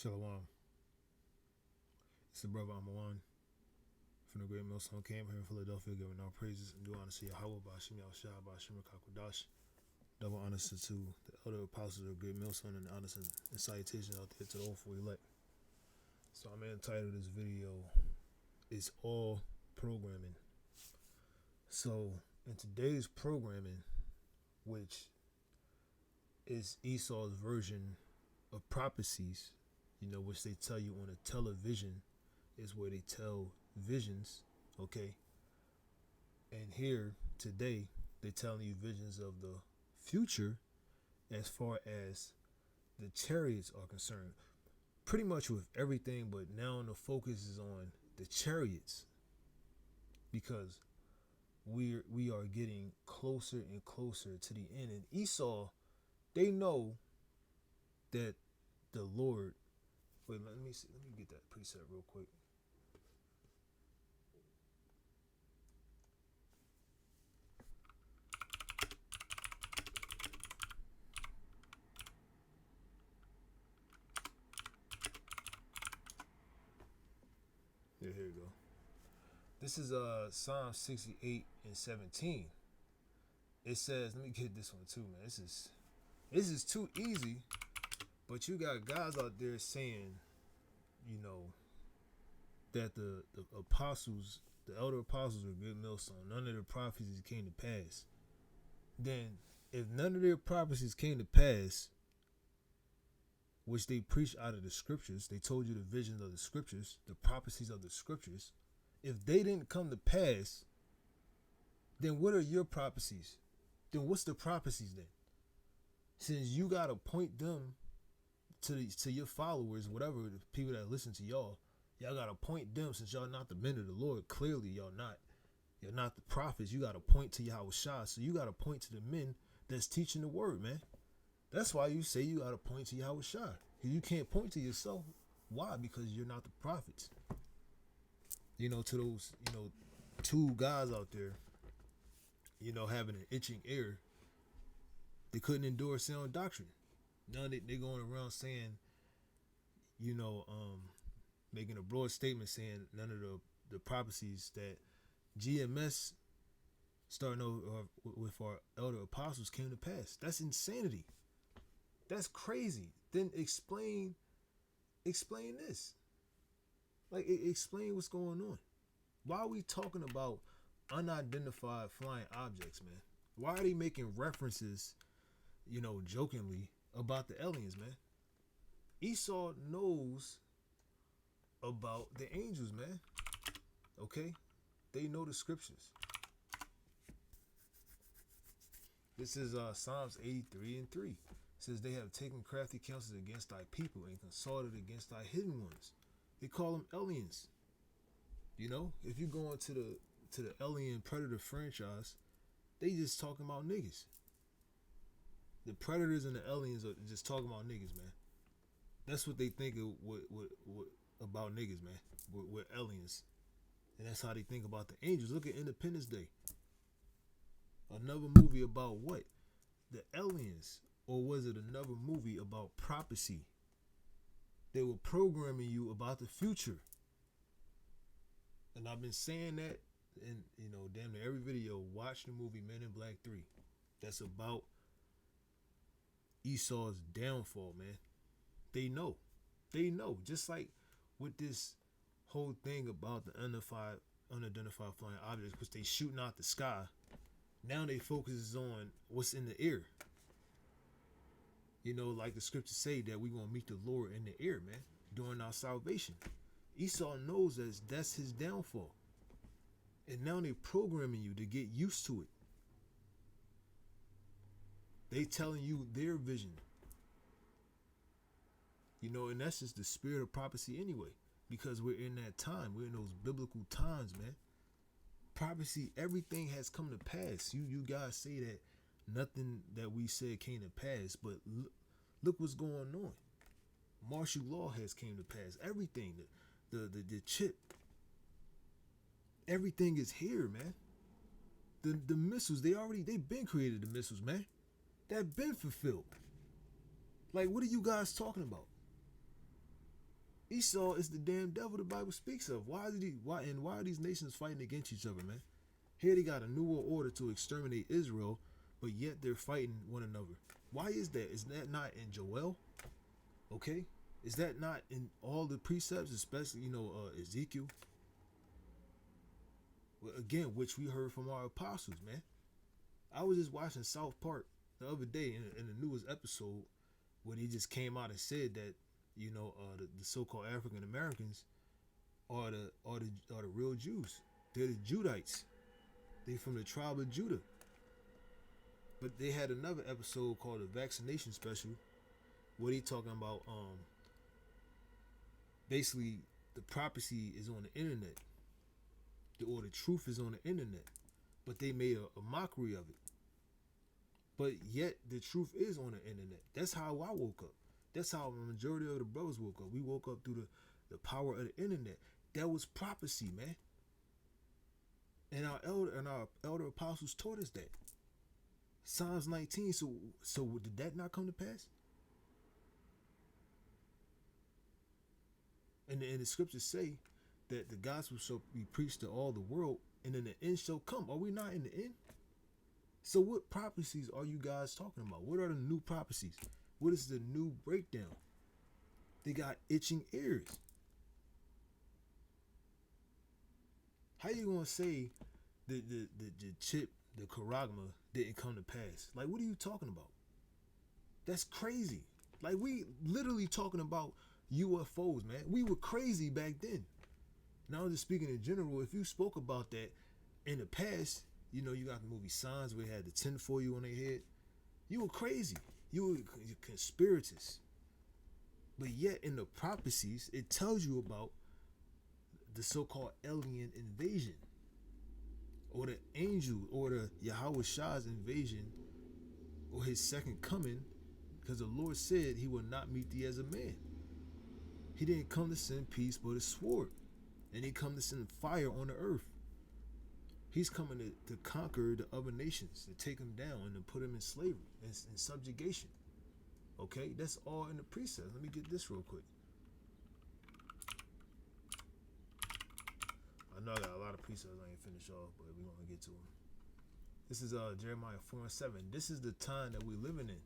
Shalom. It's the brother Amawan from the Great Millstone Camp here in Philadelphia, giving all praises and due honor to Yahweh, Bashim Yahushua, Bashim Kakwadash. Double honors to the elder apostles of Great Millstone, and honors and salutations out there to the all for elect. So I'm entitled this video, It's All Programming. So in today's programming, which is Esau's version of prophecies, which they tell you on a television, is where they tell visions, okay? And here today, they're telling you visions of the future as far as the chariots are concerned. Pretty much with everything, but now the focus is on the chariots, because we are getting closer and closer to the end. And Esau, they know that the Lord. Wait, let me get that preset real quick. Yeah, here we go. This is Psalm 68 and 17. It says, let me get this one too, man. This is too easy, but you got guys out there saying, that the apostles, the elder apostles of Great Millstone, none of their prophecies came to pass. Then, if none of their prophecies came to pass, which they preached out of the scriptures, they told you the visions of the scriptures, the prophecies of the scriptures, if they didn't come to pass, then what are your prophecies? Then what's the prophecies then? Since you gotta point them to your followers, whatever, the people that listen to y'all gotta point them, since y'all not the men of the Lord. Clearly y'all not. You're not the prophets. You gotta point to Yahushua. So you gotta point to the men that's teaching the word, man. That's why you say you gotta point to Yahushua. You can't point to yourself. Why? Because you're not the prophets. To those, two guys out there, having an itching ear, they couldn't endure sound doctrine. Now they going around saying, making a broad statement saying none of the prophecies that GMS starting over with our elder apostles came to pass. That's insanity. That's crazy. Then explain this. Like, explain what's going on. Why are we talking about unidentified flying objects, man? Why are they making references, jokingly about the aliens, man? Esau knows about the angels, man. Okay? They know the scriptures. This is Psalms 83 and 3. It says, they have taken crafty counsels against thy people and consulted against thy hidden ones. They call them aliens. If you go into the Alien Predator franchise, they just talking about niggas. The Predators and the aliens are just talking about niggas, man. That's what they think of what about niggas, man. We're aliens. And that's how they think about the angels. Look at Independence Day. Another movie about what? The aliens. Or was it another movie about prophecy? They were programming you about the future. And I've been saying that in, damn near every video. Watch the movie Men in Black 3. That's about Esau's downfall, man. They know. Just like with this whole thing about the unidentified flying objects, which they shooting out the sky. Now they focus on what's in the air. Like the scriptures say that we're going to meet the Lord in the air, man, during our salvation. Esau knows that's his downfall. And now they're programming you to get used to it. They telling you their vision. And that's just the spirit of prophecy anyway. Because we're in that time. We're in those biblical times, man. Prophecy, everything has come to pass. You guys say that nothing that we said came to pass, but look what's going on. Martial law has came to pass. Everything, the chip, everything is here, man. The missiles, they've been created. The missiles, man, that been fulfilled. Like, what are you guys talking about? Esau is the damn devil the Bible speaks of. Why are these nations fighting against each other, man? Here they got a new world order to exterminate Israel, but yet they're fighting one another. Why is that? Is that not in Joel? Okay? Is that not in all the precepts, especially, Ezekiel? Well, again, which we heard from our apostles, man. I was just watching South Park the other day in the newest episode where he just came out and said that, the so-called African Americans are the real Jews. They're the Judites. They from the tribe of Judah. But they had another episode called the Vaccination Special, where they talking about basically the prophecy is on the internet, or the truth is on the internet, but they made a mockery of it. But yet the truth is on the internet. That's how I woke up. That's how the majority of the brothers woke up. We woke up through the power of the internet. That was prophecy, man. And our elder apostles taught us that. Psalms 19. So did that not come to pass? And the scriptures say that the gospel shall be preached to all the world, and then the end shall come. Are we not in the end? So what prophecies are you guys talking about? What are the new prophecies? What is the new breakdown? They got itching ears. How you gonna say the chip, the charagma didn't come to pass? Like, what are you talking about? That's crazy. Like, we literally talking about UFOs, man. We were crazy back then. Now I'm just speaking in general. If you spoke about that in the past, you got the movie Signs where they had the tinfoil on their head. You were crazy. You were conspirators. But yet in the prophecies, it tells you about the so-called alien invasion, or the angel, or the Yahweh Shah's invasion, or his second coming, because the Lord said he will not meet thee as a man. He didn't come to send peace but a sword, and he come to send fire on the earth. He's coming to conquer the other nations, to take them down and to put them in slavery and in subjugation. Okay, that's all in the precepts. Let me get this real quick. I know I got a lot of precepts I ain't finished off, but we're gonna get to them. This is Jeremiah 4:7. This is the time that we're living in.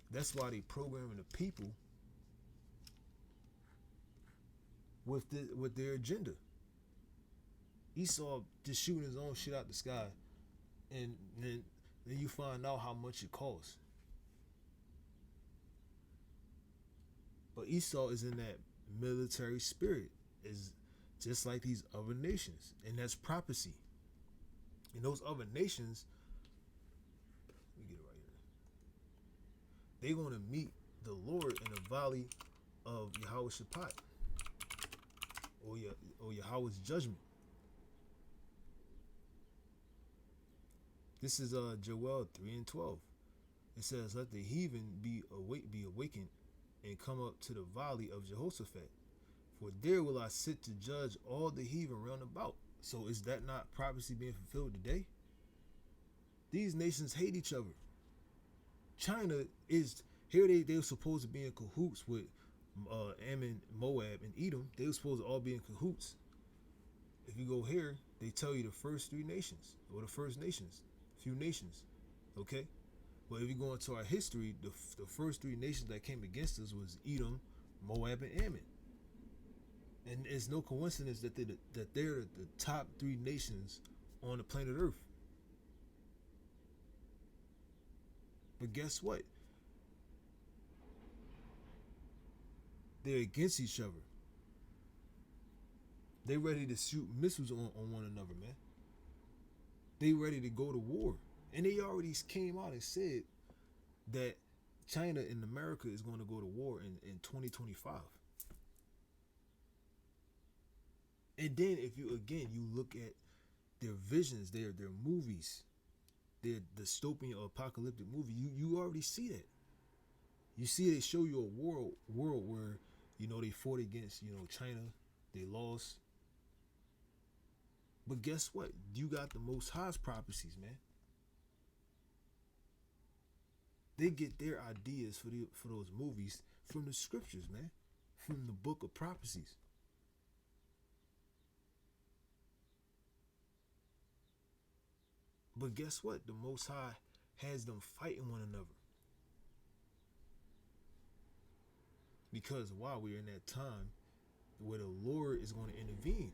That's why they programming the people with their agenda. Esau just shooting his own shit out the sky, and then you find out how much it costs. But Esau is in that military spirit, is just like these other nations, and that's prophecy. And those other nations, let me get it right here. They're gonna meet the Lord in the valley of Yahweh Shaphat, or Yahweh's judgment. This is Joel 3:12. It says, "Let the heathen be awakened, and come up to the valley of Jehoshaphat. For there will I sit to judge all the heathen round about." So is that not prophecy being fulfilled today? These nations hate each other. China is here. They were supposed to be in cahoots with Ammon, Moab, and Edom. They were supposed to all be in cahoots. If you go here, they tell you the first three nations, or the first nations, few nations. Okay? But if you go into our history, the first three nations that came against us was Edom, Moab, and Ammon. And it's no coincidence that they're the top three nations on the planet Earth. But guess what? They're against each other. They ready to shoot missiles on one another, man. They ready to go to war. And they already came out and said that China and America is going to go to war in 2025. And then if you look at their visions, their movies, their dystopian or apocalyptic movie, you already see that. You see they show you a world where, they fought against, China, they lost. But guess what? You got the Most High's prophecies, man. They get their ideas for those movies from the scriptures, man. from the book of prophecies. But guess what? The Most High has them fighting one another. Because while we're in that time where the Lord is going to intervene.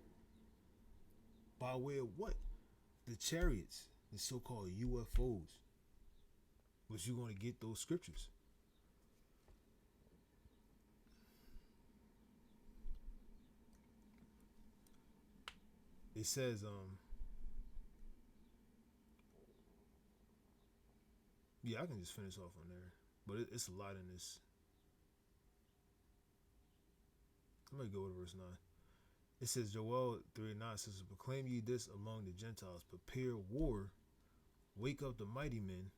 By way of what? The chariots, the so-called UFOs. But you're going to get those scriptures. It says, yeah, I can just finish off on there. But it's a lot in this. Let me go to verse 9. It says, Joel 3:9 says, proclaim ye this among the Gentiles, prepare war, wake up the mighty men,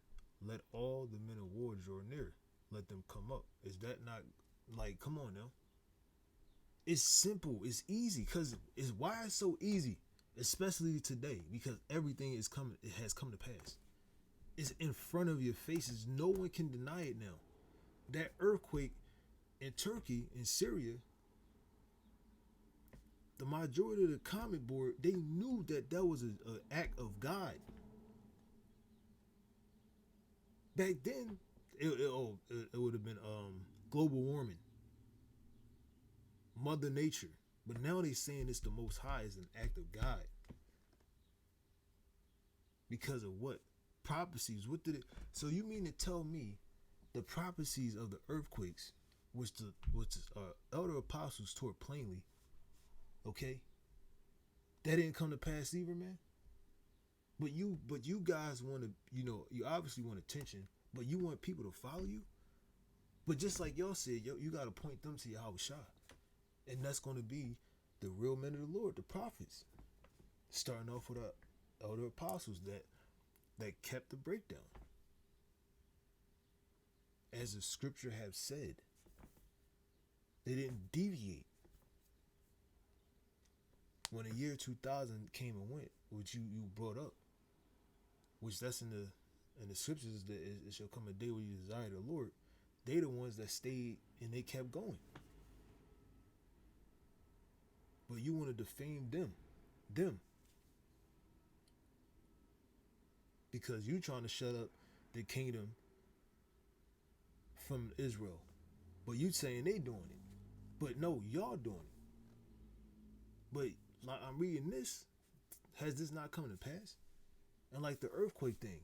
let all the men of war draw near, let them come up. Is that not, like, come on now. It's simple, it's easy, because it's why it's so easy, especially today, because everything is coming, it has come to pass. It's in front of your faces. No one can deny it now. That earthquake in Turkey, in Syria, the majority of the comment board, they knew that was an act of God. Back then, it would have been global warming, Mother Nature. But now they saying it's the Most High is an act of God. Because of what? Prophecies. What did it? So you mean to tell me the prophecies of the earthquakes, which the elder apostles taught plainly, okay, that didn't come to pass either, man? But you guys want to, you obviously want attention, but you want people to follow you. But just like y'all said, you got to point them to Yahweh Shah. And that's going to be the real men of the Lord, the prophets. Starting off with the elder apostles that kept the breakdown. As the scripture have said, they didn't deviate. When the year 2000 came and went, which you brought up, which that's in the scriptures, that it shall come a day where you desire the Lord. They the ones that stayed and they kept going. But you want to defame them. Because you trying to shut up the kingdom from Israel. But you saying they doing it. But no, y'all doing it. But like I'm reading this, has this not come to pass? And like the earthquake thing,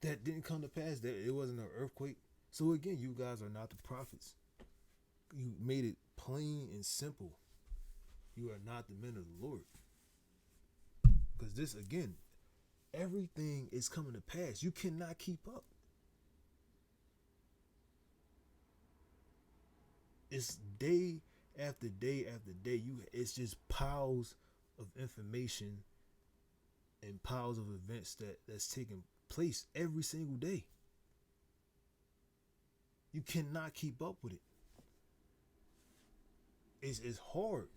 that didn't come to pass. That it wasn't an earthquake. So again, you guys are not the prophets. You made it plain and simple. You are not the men of the Lord. Because this, again, everything is coming to pass. You cannot keep up. It's day after day after day. It's just piles of information and piles of events that's taking place every single day. You cannot keep up with it. It's hard.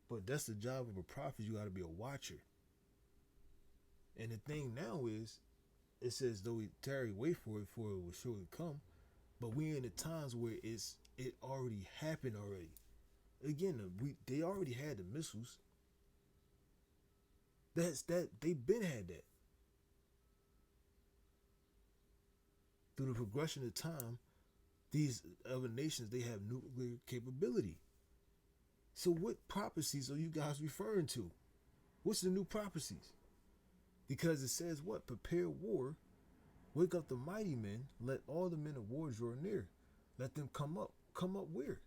But that's the job of a prophet. You got to be a watcher. And the thing now is, it says though we tarry, wait for it will surely come. But we in the times where it already happened already. Again, they already had the missiles. They've been had that. Through the progression of time, these other nations, they have nuclear capability. So what prophecies are you guys referring to? What's the new prophecies? Because it says what? Prepare war, wake up the mighty men, let all the men of war draw near. Let them come up. Come up where?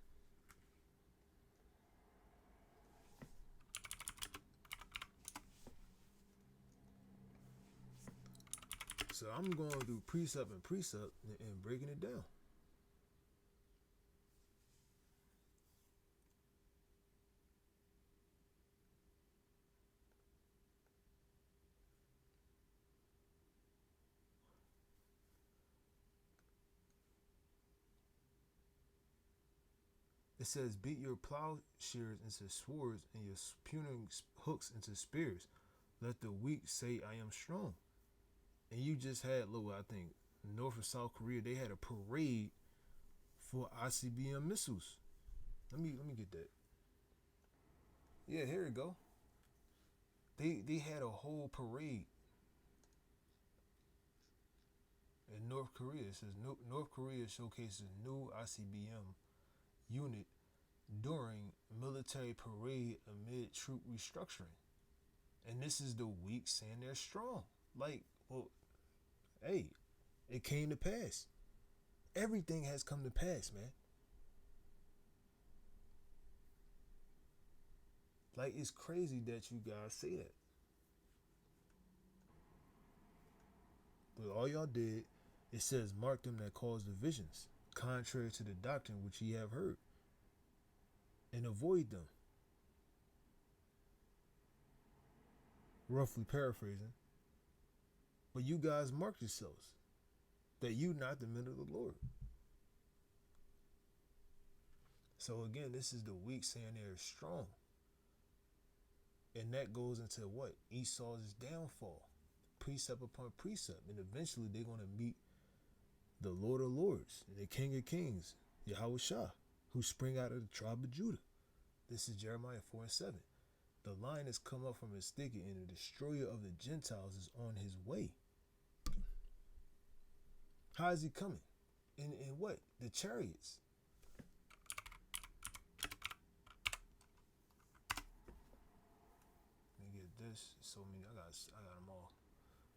So I'm going through precept and precept and breaking it down. It says, beat your plowshares into swords and your pruning hooks into spears. Let the weak say, I am strong. And you just had, look, I think North or South Korea, they had a parade for ICBM missiles. Let me get that. Yeah, here we go. They had a whole parade in North Korea. It says North Korea showcases new ICBM unit during military parade amid troop restructuring. And this is the weak saying they're strong. Like, well, hey, it came to pass. Everything has come to pass, man. Like, it's crazy that you guys say that. But all y'all did, it says, mark them that cause divisions, contrary to the doctrine which ye have heard, and avoid them. Roughly paraphrasing. But you guys mark yourselves that you not the men of the Lord. So again, this is the weak saying they're strong. And that goes into what? Esau's downfall. Precept upon precept. And eventually they're going to meet the Lord of Lords and the King of Kings, Yahweh Shah, who spring out of the tribe of Judah. This is Jeremiah 4:7. The lion has come up from his thicket, and the destroyer of the Gentiles is on his way. How is he coming? In what? The chariots. Let me get this. So many. I got them all.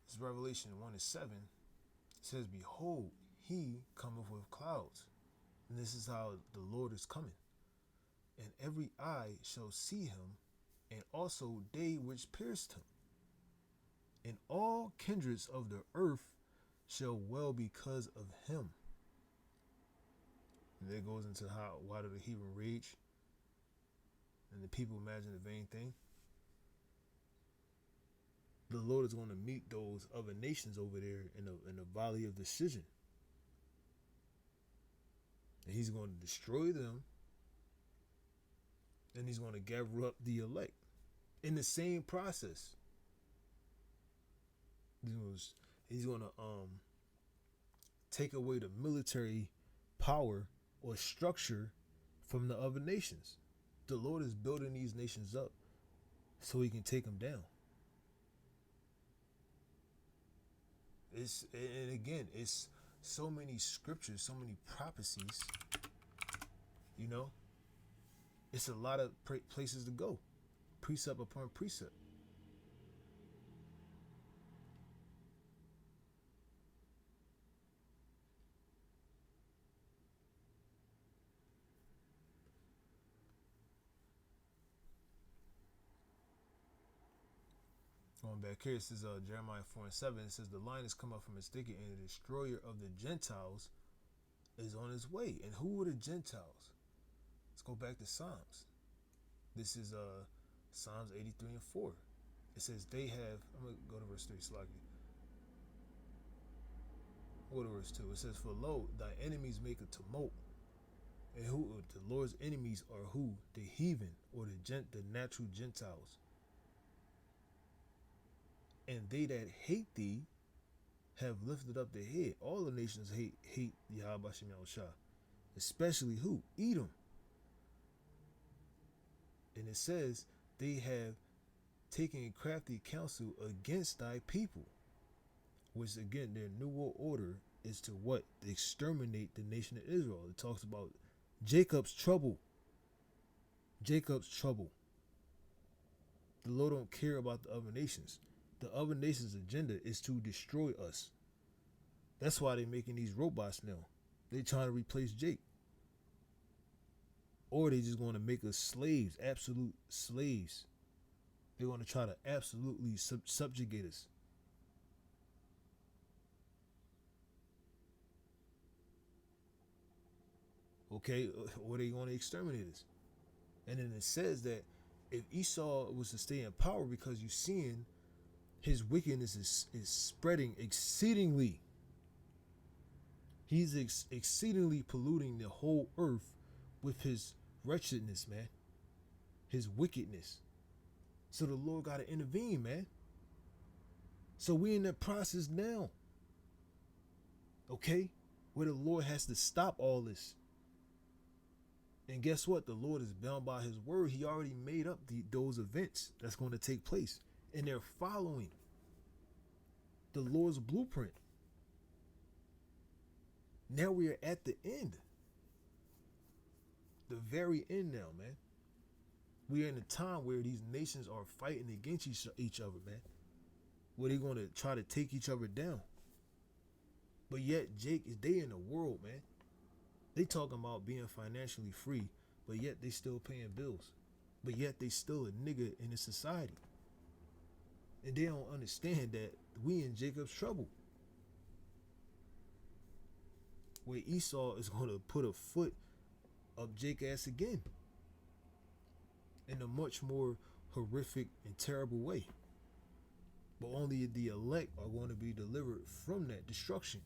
This Revelation 1:7 says, behold, he cometh with clouds. And this is how the Lord is coming. And every eye shall see him, and also they which pierced him. And all kindreds of the earth shall well because of him. And there goes into why do the heathen rage? And the people imagine a vain thing. The Lord is going to meet those other nations over there in the valley of decision. And he's going to destroy them. And he's going to gather up the elect in the same process. He's going to take away the military power or structure from the other nations. The Lord is building these nations up so he can take them down. And again, it's so many scriptures, so many prophecies, you know. It's a lot of places to go, precept upon precept. Going back here, it says Jeremiah 4:7. It says, the lion has come up from his thicket, and the destroyer of the Gentiles is on his way. And who were the Gentiles? Let's go back to Psalms. This is Psalms 83:4. It says they have. I'm gonna go to verse 3. Sluggy. Go to verse 2. It says, for lo, thy enemies make a tumult. And who the Lord's enemies are who? The heathen, or the natural Gentiles. And they that hate thee have lifted up their head. All the nations hate Yahweh Shem Shah. Especially who? Edom. And it says they have taken crafty counsel against thy people. Which again, their new world order is to what? To exterminate the nation of Israel. It talks about Jacob's trouble. Jacob's trouble. The Lord don't care about the other nations. The other nations' agenda is to destroy us. That's why they're making these robots now. They trying to replace Jake. Or they just going to make us slaves, absolute slaves. They're going to try to absolutely subjugate us. Okay, or they going to exterminate us. And then it says that if Esau was to stay in power, because you're seeing his wickedness is spreading exceedingly. He's exceedingly polluting the whole earth with his wretchedness, man. His wickedness. So the Lord got to intervene, man. So we in that process now, okay? Where the Lord has to stop all this. And guess what? The Lord is bound by his word. He already made up those events that's going to take place. And they're following the Lord's blueprint. Now we are at the end. The very end now, man. We are in a time where these nations are fighting against each other, man. Where they're going to try to take each other down. But yet, Jake, they in the world, man. They talking about being financially free, but yet they still paying bills. But yet they still a nigga in the society. And they don't understand that we in Jacob's trouble. Where Esau is going to put a foot up Jake's ass again. In a much more horrific and terrible way. But only the elect are going to be delivered from that destruction.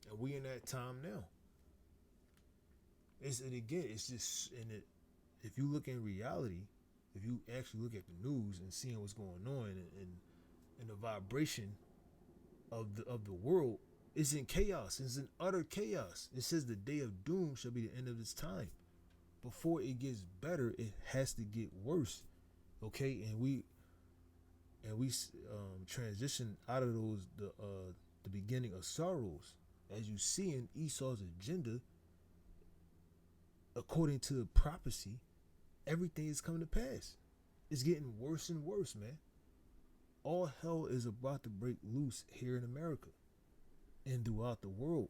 And we in that time now. It's just in it. If you look in reality, if you actually look at the news and seeing what's going on and the vibration of the world, it's in chaos. It's in utter chaos. It says the day of doom shall be the end of this time. Before it gets better, it has to get worse. Okay, and we transition out of the beginning of sorrows. As you see in Esau's agenda, according to the prophecy, everything is coming to pass. It's getting worse and worse, man. All hell is about to break loose here in America and throughout the world.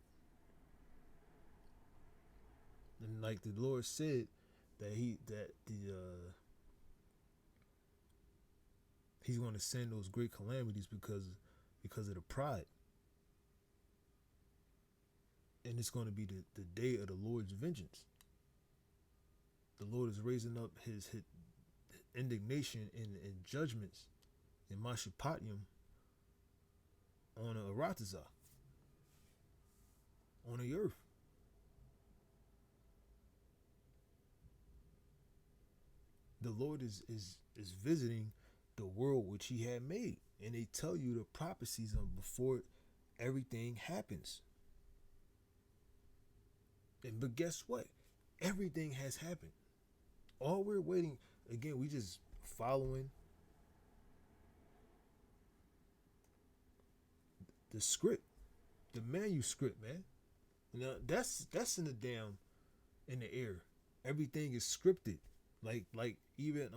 And like the Lord said, that he's going to send those great calamities because of the pride. And it's going to be the day of the Lord's vengeance. The Lord is raising up his indignation and judgments in Mashapatium on a Aratazah, on the earth. The Lord is visiting the world which he had made. And they tell you the prophecies of before everything happens. But guess what? Everything has happened. All we're waiting, again, we just following the script, the manuscript, man. Now that's in the air. Everything is scripted. Like even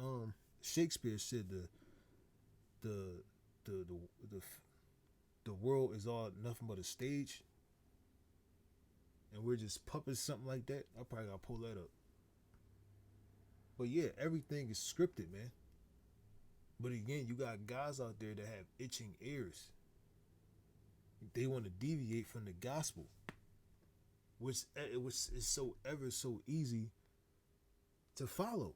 Shakespeare said the world is all nothing but a stage. And we're just puppets, something like that. I probably gotta pull that up. But yeah, everything is scripted, man. But again, you got guys out there that have itching ears. They want to deviate from the gospel, which is so ever so easy to follow,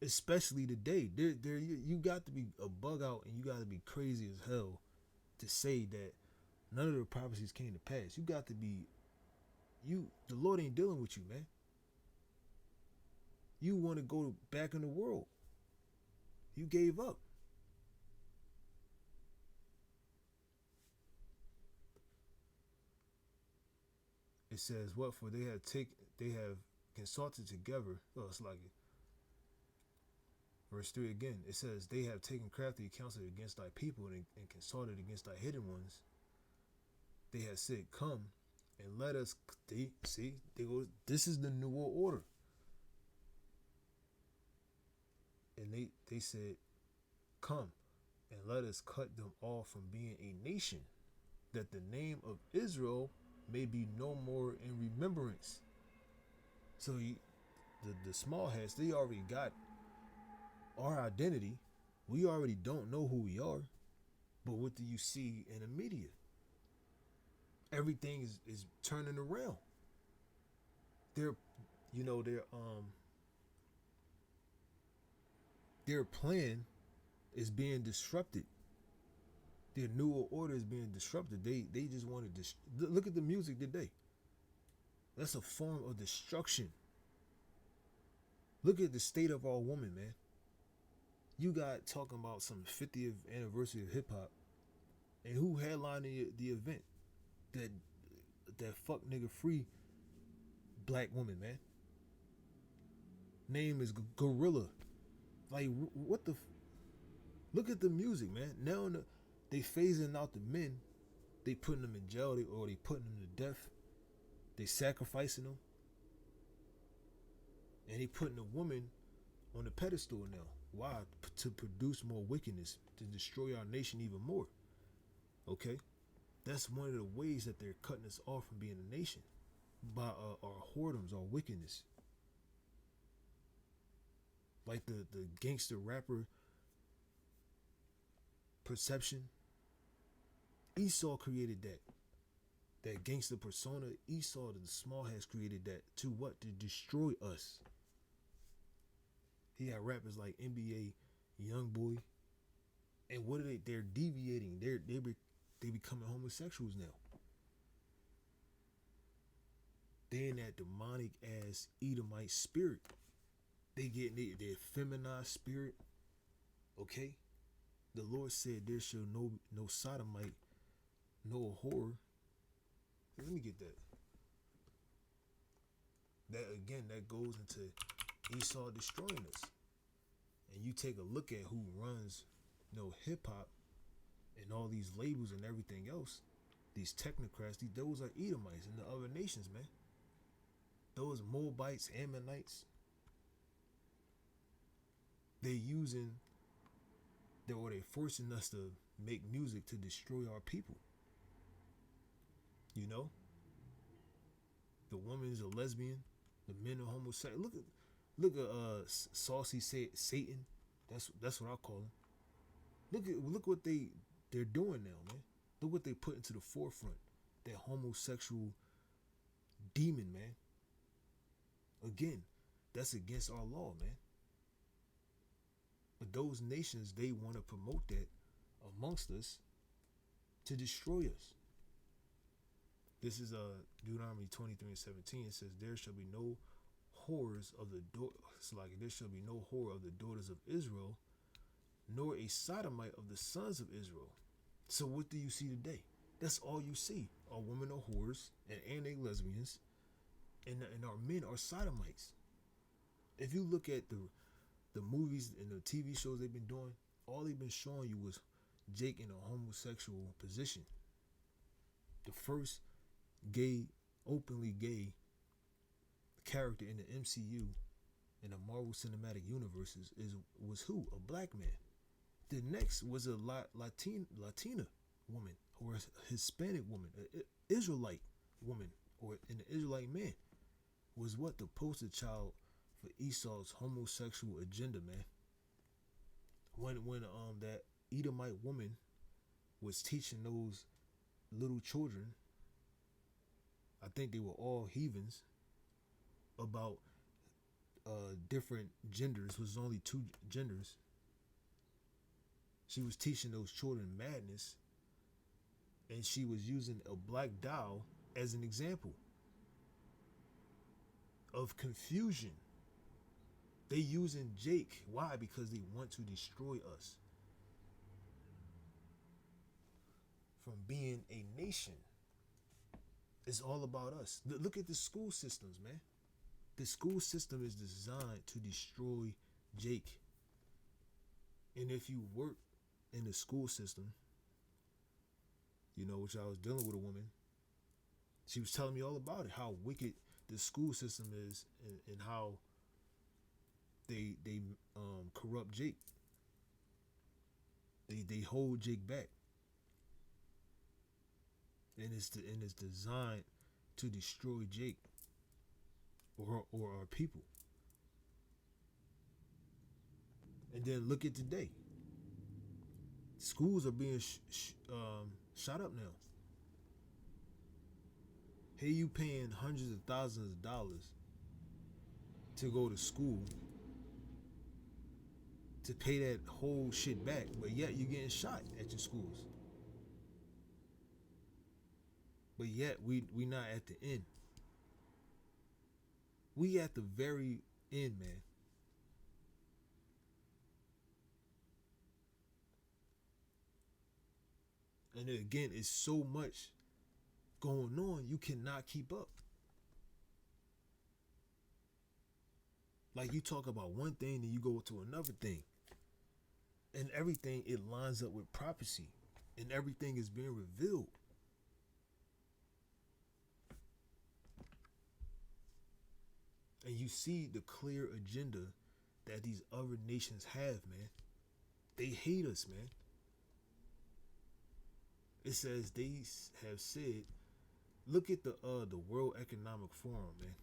especially today. You got to be a bug out and you got to be crazy as hell to say that none of the prophecies came to pass. You got to be the Lord ain't dealing with you, man. You want to go back in the world. You gave up. It says, what for they have consulted together. Oh, it's like it. Verse 3 again. It says, they have taken crafty counsel against thy people and consulted against thy hidden ones. They have said, come and let us this is the New World Order. And they said, come and let us cut them off from being a nation, that the name of Israel may be no more in remembrance. So the small hats, they already got our identity. We already don't know who we are. But what do you see in the media? Everything is turning around. Their plan is being disrupted. Their new order is being disrupted. They just want to look at the music today. That's a form of destruction. Look at the state of our woman, man. You got talking about some 50th anniversary of hip hop, and who headlined the event? That fuck nigga free black woman, man. Name is Gorilla. Like what the? Look at the music, man. Now they phasing out the men. They putting them in jail, or they putting them to death. They sacrificing them, and they putting the woman on the pedestal now. Why? To produce more wickedness, to destroy our nation even more. Okay, that's one of the ways that they're cutting us off from being a nation by our whoredoms, our wickedness. Like the gangster rapper perception. Esau created that. That gangster persona. Esau, the small, has created that to what? To destroy us. He had rappers like NBA Youngboy, and what are they? They're deviating. They becoming homosexuals now. They in that demonic ass Edomite spirit. They getting their feminized spirit. Okay, the Lord said there shall no sodomite, no whore. Let me get that. That again, that goes into Esau destroying us. And you take a look at who runs, hip hop and all these labels and everything else. These technocrats, those are Edomites and the other nations, man. Those Moabites, Ammonites. They're forcing us to make music to destroy our people. You know? The woman's a lesbian, the men are homosexual. Look at Saucy Satan. That's what I call him. Look what they're doing now, man. Look what they put into the forefront. That homosexual demon, man. Again, that's against our law, man. But those nations, they want to promote that amongst us to destroy us. This is Deuteronomy 23:17. It says, "There shall be no whores of the there shall be no whore of the daughters of Israel, nor a sodomite of the sons of Israel." So what do you see today? That's all you see. Our women are whores and they lesbians, and our men are sodomites. If you look at the movies and the TV shows they've been doing, all they've been showing you was Jake in a homosexual position. The first openly gay character in the MCU in the Marvel Cinematic Universes was who? A black man. The next was a Latina woman, or a Hispanic woman, an Israelite woman, or an Israelite man. Was what? The poster child for Esau's homosexual agenda, man. When that Edomite woman was teaching those little children, I think they were all heathens, about different genders. It was only two genders. She was teaching those children madness, and she was using a black doll as an example of confusion. They using Jake. Why? Because they want to destroy us from being a nation. It's all about us. Look at the school systems, man. The school system is designed to destroy Jake. And if you work in the school system, which I was dealing with a woman, she was telling me all about it, how wicked the school system is, and how they corrupt Jake. They hold Jake back. And it's designed to destroy Jake or our people. And then look at today. Schools are being shot up now. Hey, you paying hundreds of thousands of dollars to go to school, to pay that whole shit back, but yet you're getting shot at your schools. But yet we not at the end. We at the very end, man. And then again, it's so much going on, you cannot keep up. Like you talk about one thing, then you go to another thing. And everything, it lines up with prophecy. And everything is being revealed. And you see the clear agenda that these other nations have, man. They hate us, man. It says they have said, look at the World Economic Forum, man.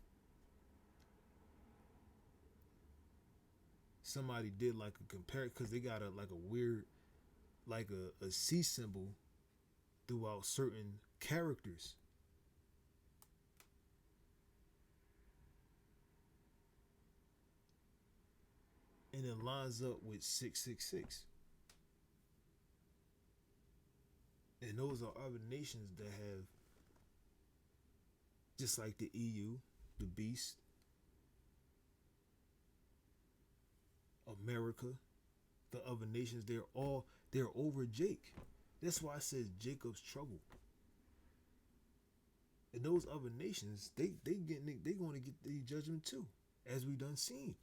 Somebody did like a compare because they got a weird like a C symbol throughout certain characters. And it lines up with 666. And those are other nations that have, just like the EU, the beast, America, the other nations, they're over Jake. That's why I said Jacob's trouble. And those other nations, they going to get the judgment too, as we done seen.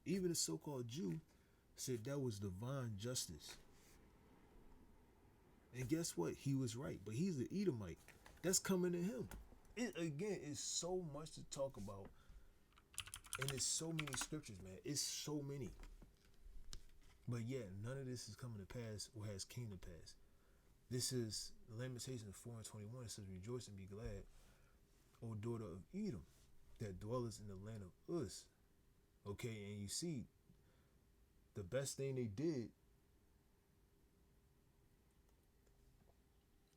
Even the so-called Jew said that was divine justice. And guess what? He was right. But he's the Edomite. That's coming to him. It again is so much to talk about. And it's so many scriptures, man. It's so many. But yeah, none of this is coming to pass or has came to pass. This is Lamentations 4:21. It says, rejoice and be glad, O daughter of Edom, that dwellest in the land of Uz. Okay, and you see, the best thing they did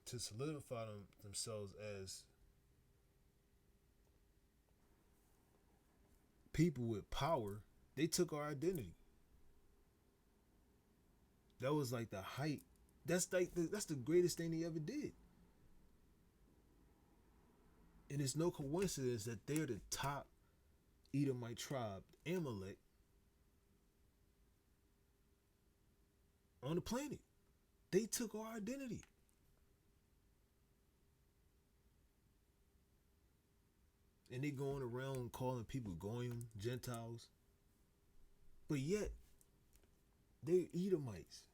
to solidify themselves as people with power, they took our identity. That was like the height. That's the greatest thing they ever did. And it's no coincidence that they're the top Edomite tribe, Amalek, on the planet. They took our identity. And they going around calling people Goyim, Gentiles. But yet, they're Edomites.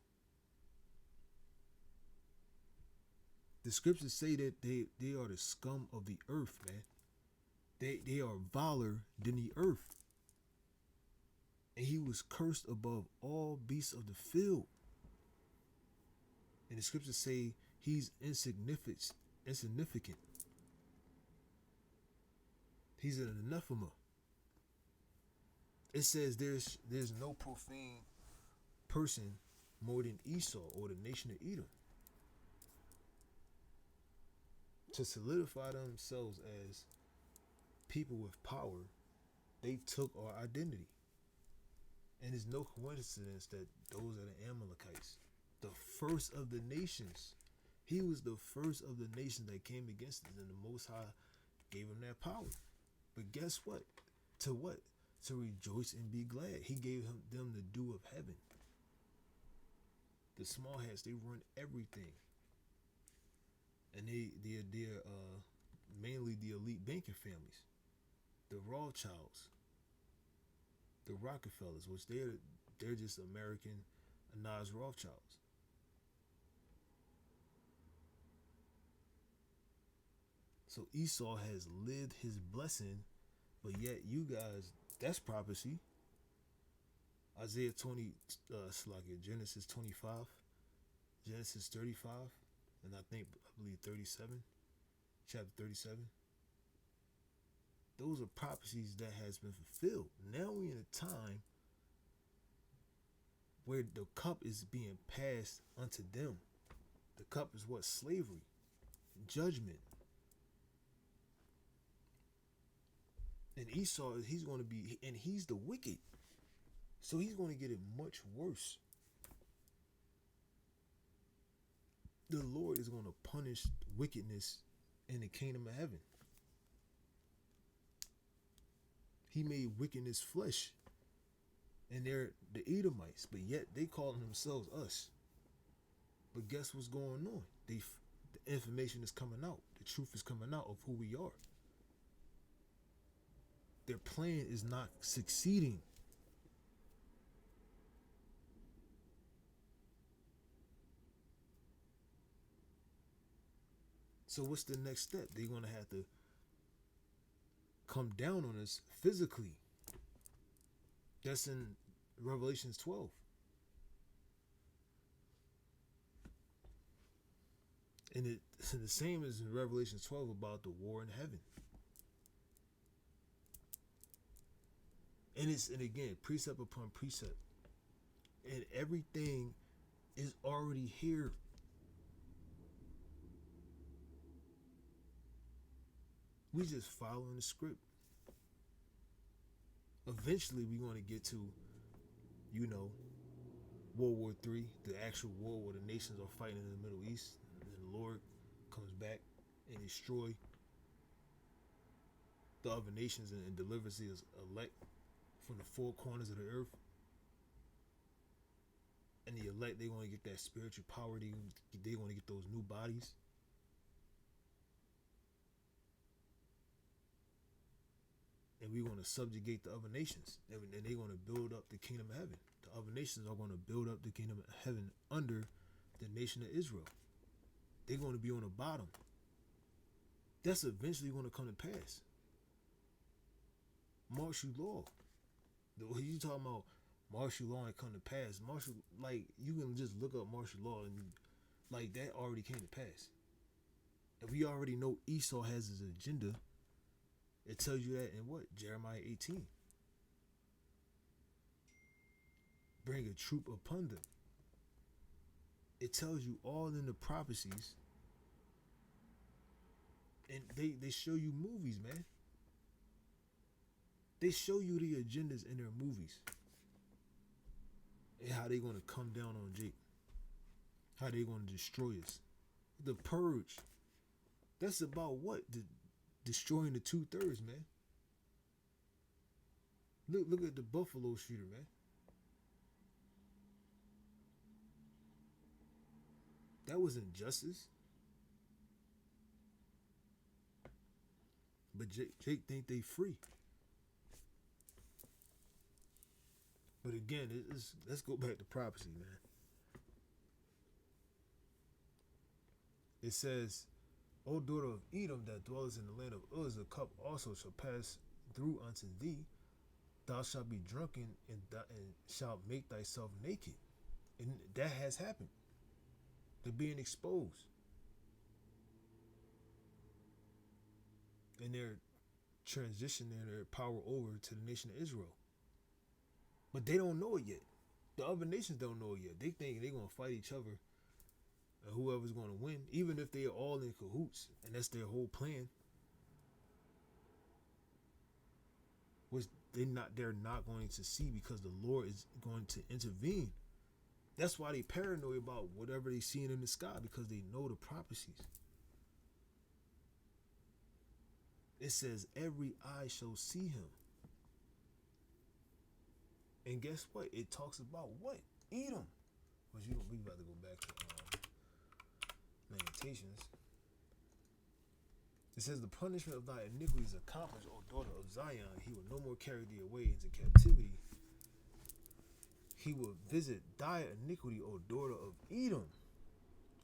The scriptures say that they are the scum of the earth, man. They are viler than the earth. And he was cursed above all beasts of the field. And the scriptures say he's insignificant. He's an anathema. It says there's no profane person more than Esau or the nation of Edom. To solidify themselves as people with power, they took our identity. And it's no coincidence that those are the Amalekites, the first of the nations. He was the first of the nations that came against us, and the Most High gave him that power. But guess what? To what? To rejoice and be glad. He gave them the dew of heaven. The small hats, they run everything. And they're mainly the elite banking families. The Rothschilds. The Rockefellers, which they're just American Nas Rothschilds. So Esau has lived his blessing, but yet you guys, that's prophecy. Isaiah 20, Genesis 25, Genesis 35, and I believe 37, chapter 37. Those are prophecies that has been fulfilled. Now we're in a time where the cup is being passed unto them. The cup is what? Slavery, judgment. And Esau, he's going to be, and he's the wicked. So he's going to get it much worse. The Lord is going to punish wickedness in the kingdom of heaven. He made wickedness flesh. And they're the Edomites, but yet they call themselves us. But guess what's going on? The information is coming out. The truth is coming out of who we are. Their plan is not succeeding. So what's the next step? They're gonna have to come down on us physically. That's in Revelations 12. And it's the same as in Revelation 12 about the war in heaven. And again, precept upon precept. And everything is already here. We just following the script. Eventually we're going to get to, World War III, the actual war where the nations are fighting in the Middle East. And the Lord comes back and destroy the other nations and delivers his elect from the four corners of the earth. And the elect, they're going to get that spiritual power. They're going to get those new bodies. And we're going to subjugate the other nations. And they're going to build up the kingdom of heaven. The other nations are going to build up the kingdom of heaven under the nation of Israel. They're going to be on the bottom. That's eventually going to come to pass. Martial law. When you talking about martial law and come to pass, you can just look up martial law and that already came to pass. And we already know Esau has his agenda. It tells you that in what? Jeremiah 18. Bring a troop upon them. It tells you all in the prophecies. And they show you movies, man. They show you the agendas in their movies. And how they going to come down on Jake. How they going to destroy us. The Purge. That's about what? Destroying the 2/3, man. Look at the Buffalo shooter, man. That was injustice. But Jake think they free. But again, let's go back to prophecy, man. It says, O daughter of Edom that dwellest in the land of Uz, a cup also shall pass through unto thee. Thou shalt be drunken and shalt make thyself naked. And that has happened. They're being exposed. And they're transitioning their power over to the nation of Israel. But they don't know it yet. The other nations don't know it yet. They think they're going to fight each other. And whoever's going to win, even if they're all in cahoots, and that's their whole plan, which they're not going to see because the Lord is going to intervene. That's why they paranoid about whatever they seeing in the sky, because they know the prophecies. It says, every eye shall see him. And guess what? It talks about what? Edom. Which we about to go back to Lamentations. It says, the punishment of thy iniquity is accomplished, O daughter of Zion. He will no more carry thee away into captivity. He will visit thy iniquity, O daughter of Edom.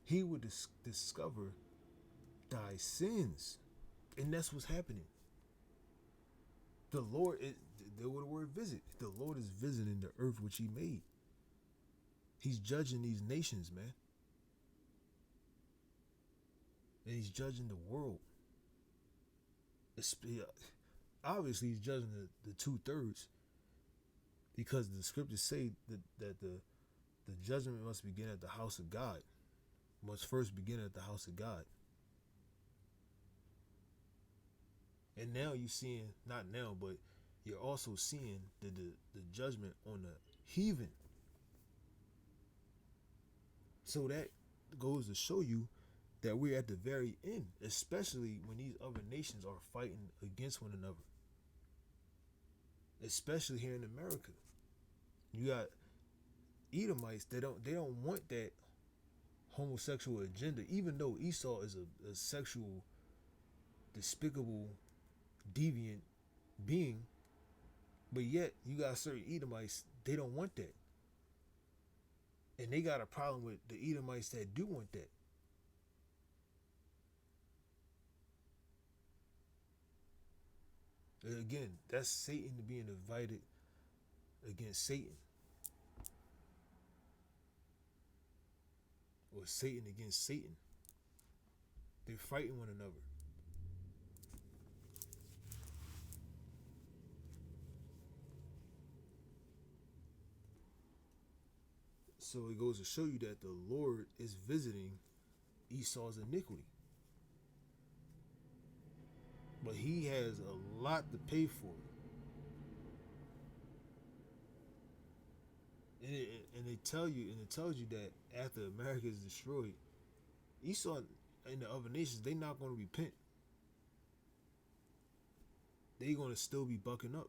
He will discover thy sins. And that's what's happening. The Lord, the word visit. The Lord is visiting the earth which he made. He's judging these nations, man. And he's judging the world. Obviously, he's judging the 2/3, because the scriptures say that the judgment must begin at the house of God. Must first begin at the house of God. And now you're seeing, not now, but you're also seeing the judgment on the heathen. So that goes to show you that we're at the very end, especially when these other nations are fighting against one another. Especially here in America. You got Edomites, they don't want that homosexual agenda, even though Esau is a sexual, despicable, deviant being, but yet you got certain Edomites, they don't want that. And they got a problem with the Edomites that do want that. Again, that's Satan being divided against Satan. Or Satan against Satan. They're fighting one another. So it goes to show you that the Lord is visiting Esau's iniquity. But he has a lot to pay for it. And they tell you, and it tells you that after America is destroyed, Esau and the other nations, they not going to repent. They going to still be bucking up.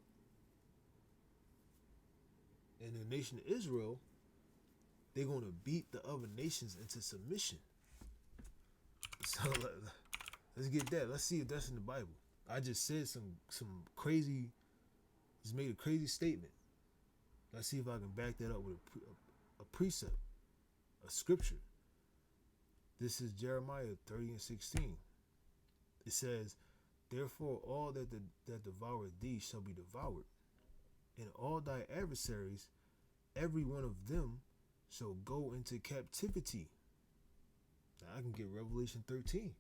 And the nation of Israel, they're going to beat the other nations into submission. So let's get that. Let's see if that's in the Bible. I just said some crazy, just made a crazy statement. Let's see if I can back that up with a precept, a scripture. This is Jeremiah 30:16. It says, "Therefore all that devoureth thee shall be devoured, and all thy adversaries, every one of them, shall go into captivity." Now I can get Revelation 13.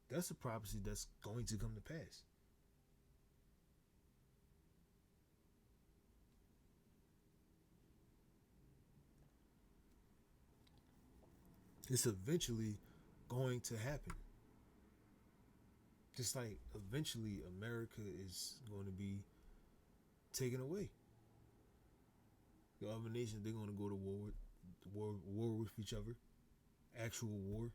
That's a prophecy that's going to come to pass. It's eventually going to happen. Just like eventually America is going to be taken away. The other nations, they're going to go to war with each other. Actual war.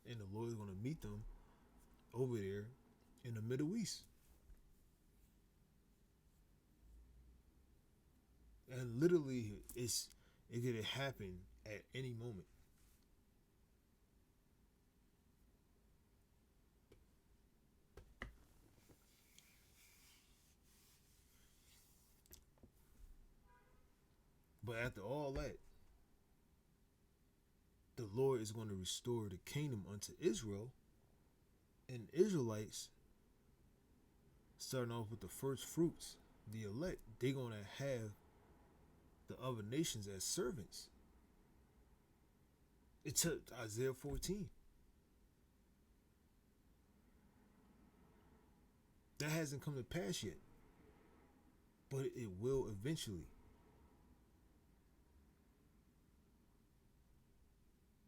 And the Lord is going to meet them over there in the Middle East. And literally, it could happen at any moment. But after all that, the Lord is going to restore the kingdom unto Israel, and Israelites, starting off with the first fruits, the elect, they're going to have the other nations as servants. It took Isaiah 14. That hasn't come to pass yet, but it will eventually.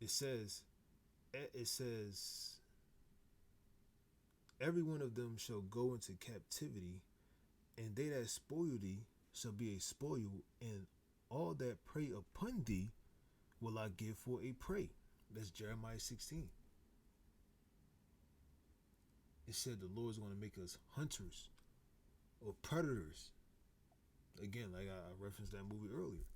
It says, every one of them shall go into captivity, and they that spoil thee shall be a spoil, and all that prey upon thee will I give for a prey. That's Jeremiah 16. It said the Lord's going to make us hunters or predators. Again, like I referenced that movie earlier.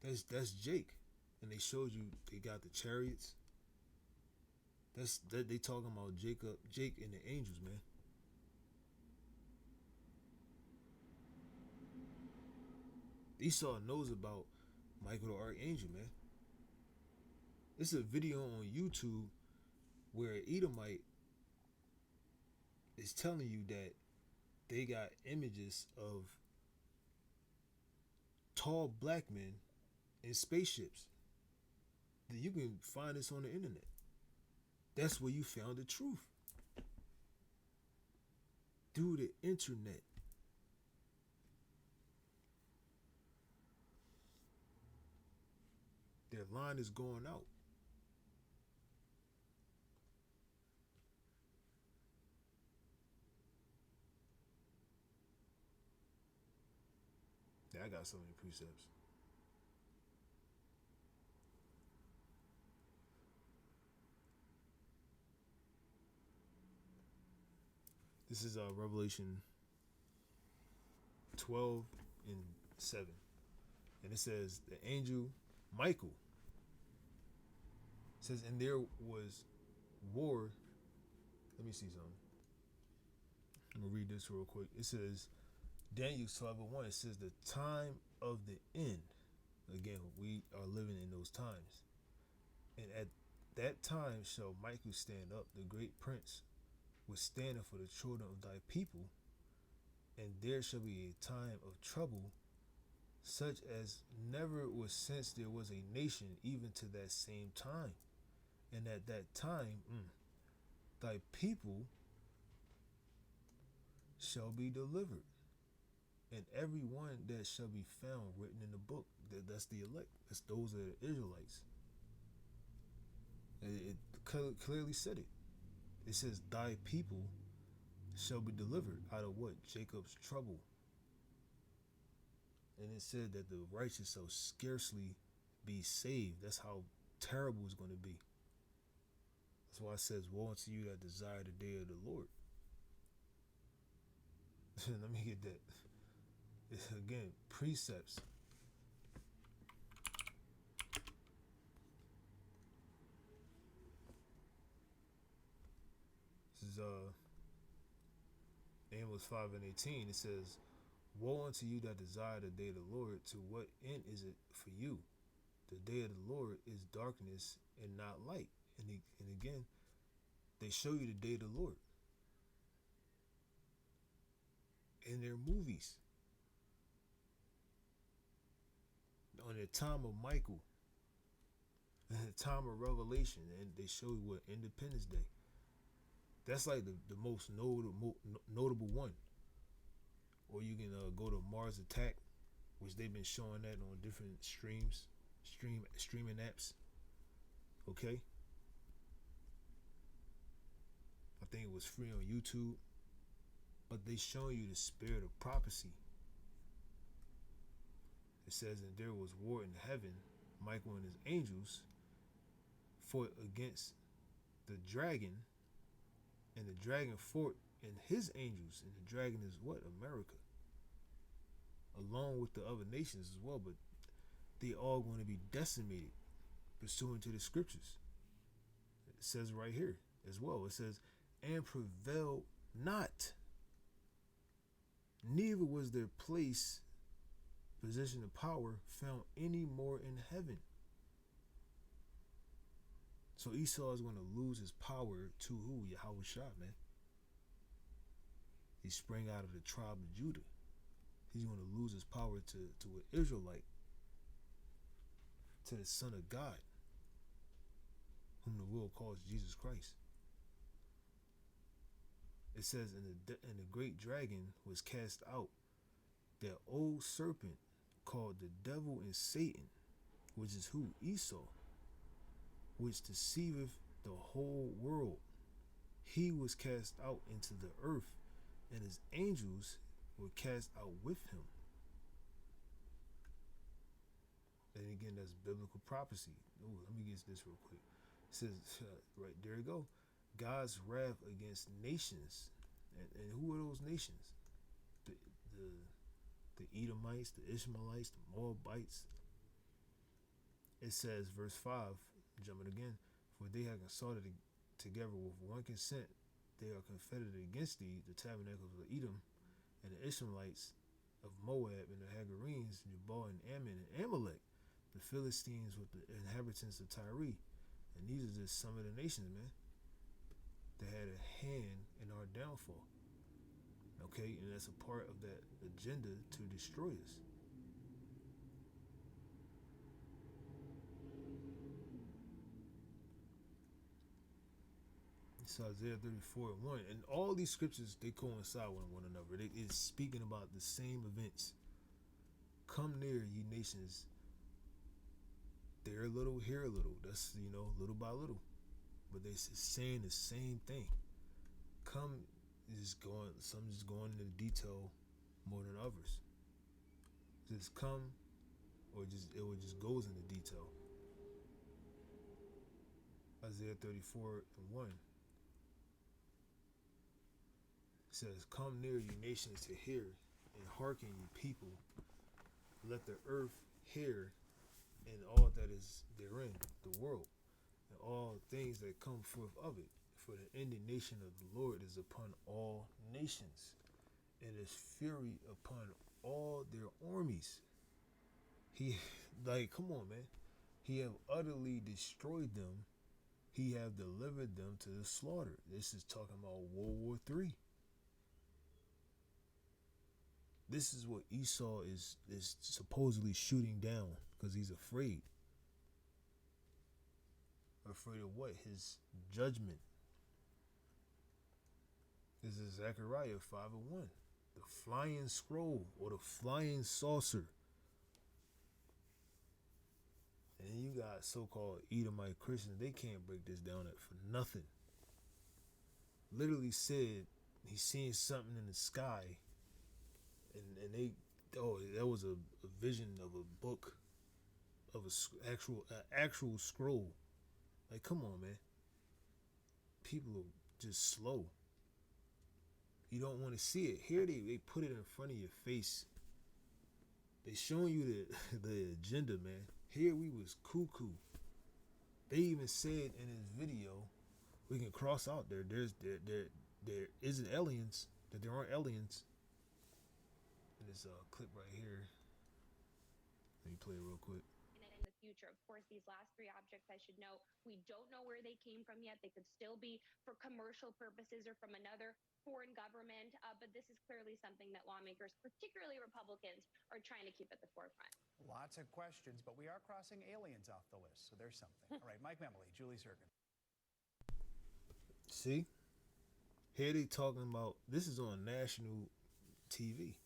That's Jake. And they showed you they got the chariots. They talking about Jake and the angels, man. Esau knows about Michael the Archangel, man. It's a video on YouTube where an Edomite is telling you that they got images of tall black men in spaceships. You can find this on the internet. That's where you found the truth. Through the internet. Their line is going out. Yeah, I got so many precepts. This is Revelation 12 and 7. And it says the angel Michael says, and there was war. Let me see something. I'm gonna read this real quick. It says Daniel 12:1. It says the time of the end. Again, we are living in those times. And at that time shall Michael stand up, the great prince, was standing for the children of thy people, and there shall be a time of trouble, such as never was since there was a nation, even to that same time. And at that time, thy people shall be delivered, and every one that shall be found written in the book. That's the elect. That's those are the Israelites. It clearly said it. It says, thy people shall be delivered out of what? Jacob's trouble. And it said that the righteous shall scarcely be saved. That's how terrible it's going to be. That's why it says, woe unto you that desire the day of the Lord. Let me get that. It's, again, precepts. This is Amos 5:18. It says, woe unto you that desire the day of the Lord, to what end is it for you? The day of the Lord is darkness and not light. And again, they show you the day of the Lord in their movies. On the time of Michael, and the time of Revelation, and they show you what Independence Day. That's like the most notable one. Or you can go to Mars Attack, which they've been showing that on different streaming apps. Okay, I think it was free on YouTube, but they show you the spirit of prophecy. It says, and there was war in heaven. Michael and his angels fought against the dragon, and the dragon fought and his angels, and the dragon is what? America, along with the other nations as well, but they all going to be decimated pursuant to the scriptures. It says right here as well, it says, and prevailed not, neither was their position of power found any more in heaven. So Esau is going to lose his power to who? Yahweh Shah, man. He sprang out of the tribe of Judah. He's going to lose his power to an Israelite, to the Son of God, whom the world calls Jesus Christ. It says, and the great dragon was cast out, that old serpent called the devil and Satan, which is who? Esau, which deceiveth the whole world. He was cast out into the earth, and his angels were cast out with him. And again, that's biblical prophecy. Ooh, let me get this real quick. It says, right there you go, God's wrath against nations. And who are those nations? The Edomites, the Ishmaelites, the Moabites. It says, verse 5, jumping again, for they have consulted together with one consent, they are confederate against thee, the tabernacles of Edom, and the Ishmaelites of Moab, and the Hagarenes, Jubal and Ammon, and Amalek, the Philistines with the inhabitants of Tyre. And these are just some of the nations, man, that had a hand in our downfall. Okay, and that's a part of that agenda to destroy us. It's Isaiah 34:1. And all these scriptures, they coincide with one another. It's speaking about the same events. Come near, ye nations. There a little, here a little. That's, little by little. But they're saying the same thing. Come, some just going into detail more than others. Just come, or it just goes into detail. Isaiah 34:1 says, come near, ye nations, to hear, and hearken, ye people. Let the earth here and all that is therein, the world, and all things that come forth of it. For the indignation of the Lord is upon all nations, and his fury upon all their armies. He, like, come on, man. He have utterly destroyed them. He have delivered them to the slaughter. This is talking about World War III. This is what Esau is supposedly shooting down because he's afraid. Afraid of what? His judgment. This is Zechariah 5:1. The flying scroll or the flying saucer. And then you got so-called Edomite Christians. They can't break this down for nothing. Literally said he's seeing something in the sky. And they, that was a vision of a book, of a actual scroll. Like, come on, man. People are just slow. You don't want to see it. Here they put it in front of your face. They showing you the agenda, man. Here we was cuckoo. They even said in his video, we can cross out there isn't aliens, that there aren't aliens. In this clip right here. Let me play it real quick. In the future, of course, these last three objects, I should note, we don't know where they came from yet. They could still be for commercial purposes or from another foreign government, but this is clearly something that lawmakers, particularly Republicans, are trying to keep at the forefront. Lots of questions, but we are crossing aliens off the list, so there's something. All right, Mike Memoli, Julie Zirkin. See? Here they talking about, this is on national TV.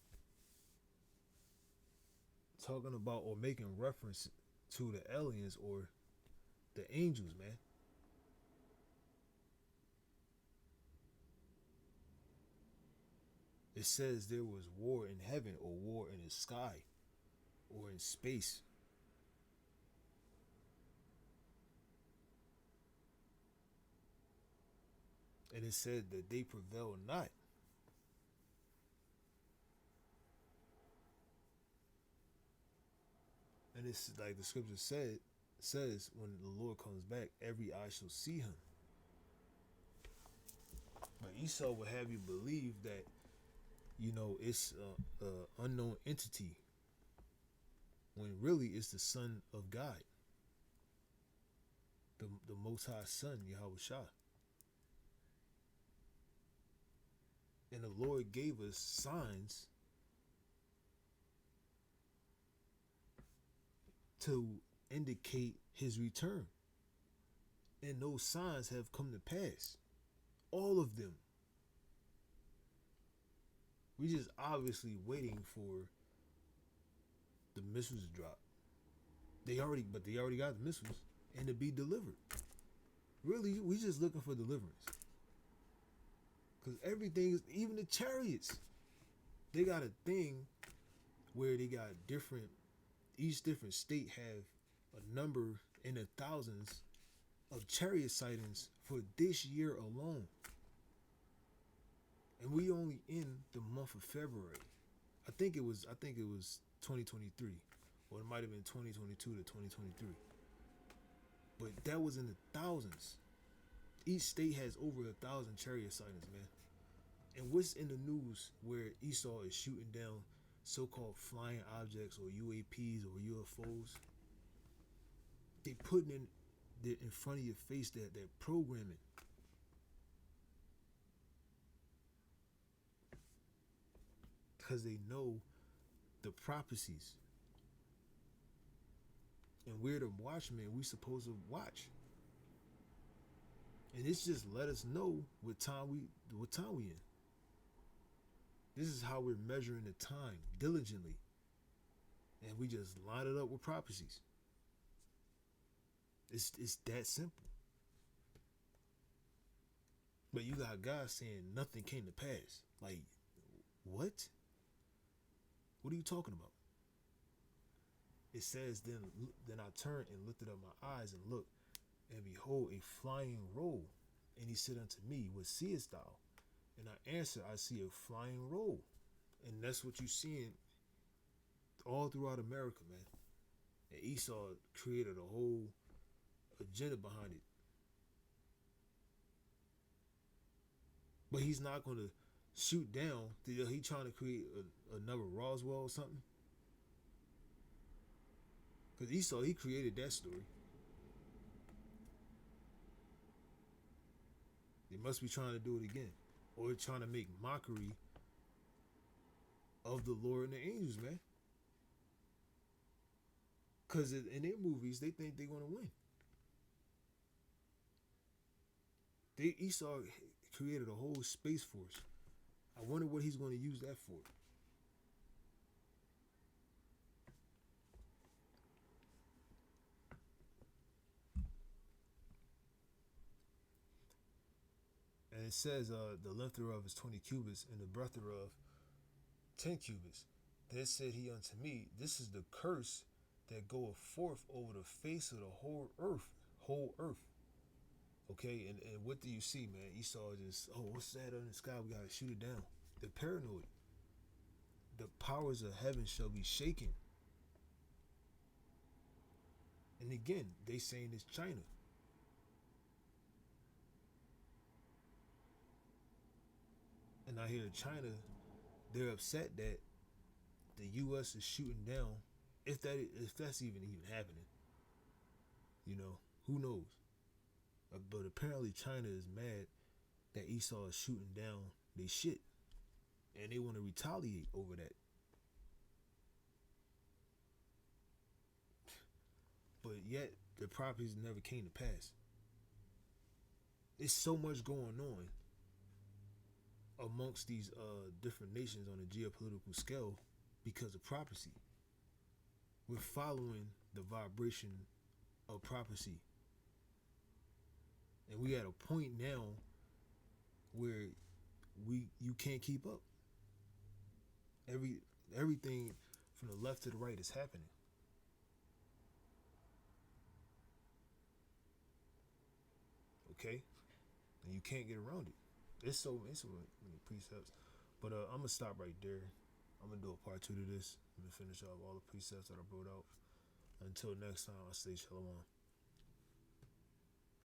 Talking about or making reference to the aliens or the angels, man. It says there was war in heaven or war in the sky or in space. And it said that they prevail not. And it's like the scripture says when the Lord comes back, every eye shall see him. But Esau would have you believe that, it's a unknown entity, when really it's the Son of God, the Most High Son, Yahweh Shah. And the Lord gave us signs to indicate his return. And those signs have come to pass. All of them. We just obviously waiting for the missiles to drop. They already got the missiles and to be delivered. Really, we just looking for deliverance. Because everything is, even the chariots, they got a thing where they got each different state have a number in the thousands of chariot sightings for this year alone. And we only in the month of February. I think it was 2023. Or it might have been 2022 to 2023. But that was in the thousands. Each state has over 1,000 chariot sightings, man. And what's in the news where Esau is shooting down so-called flying objects or UAPs or UFOs? They putting in front of your face that programming. Because they know the prophecies. And we're the watchmen, we supposed to watch. And it's just let us know what time we in. This is how we're measuring the time diligently. And we just line it up with prophecies. It's that simple. But you got God saying nothing came to pass. Like, what? What are you talking about? It says, then I turned and lifted up my eyes and looked, and behold, a flying roll. And he said unto me, what seest thou? And I answered, I see a flying roll. And that's what you're seeing all throughout America, man. And Esau created a whole agenda behind it. But he's not going to shoot down. He trying to create another Roswell or something. Because Esau, he created that story. They must be trying to do it again. Or trying to make mockery of the Lord and the angels, man. Because in their movies, they think they're going to win. Esau created a whole space force. I wonder what he's going to use that for. And it says the length thereof is 20 cubits, and the breadth thereof 10 cubits. Then said he unto me, this is the curse that goeth forth over the face of the whole earth. Okay, and what do you see, man? Esau just, what's that in the sky? We gotta shoot it down. They're paranoid. The powers of heaven shall be shaken. And again, they saying it's China. And I hear China, they're upset that the U.S. is shooting down, if that's even happening. You know, who knows? But apparently China is mad that Esau is shooting down their shit. And they want to retaliate over that. But yet, the prophecies never came to pass. There's so much going on amongst these different nations on a geopolitical scale because of prophecy. We're following the vibration of prophecy. And we at a point now where you can't keep up. Everything from the left to the right is happening. Okay? And you can't get around it. It's so many precepts. But I'm gonna stop right there. I'm gonna do a part 2 to this. I'm gonna finish off all the precepts that I brought out. Until next time, I say shalom.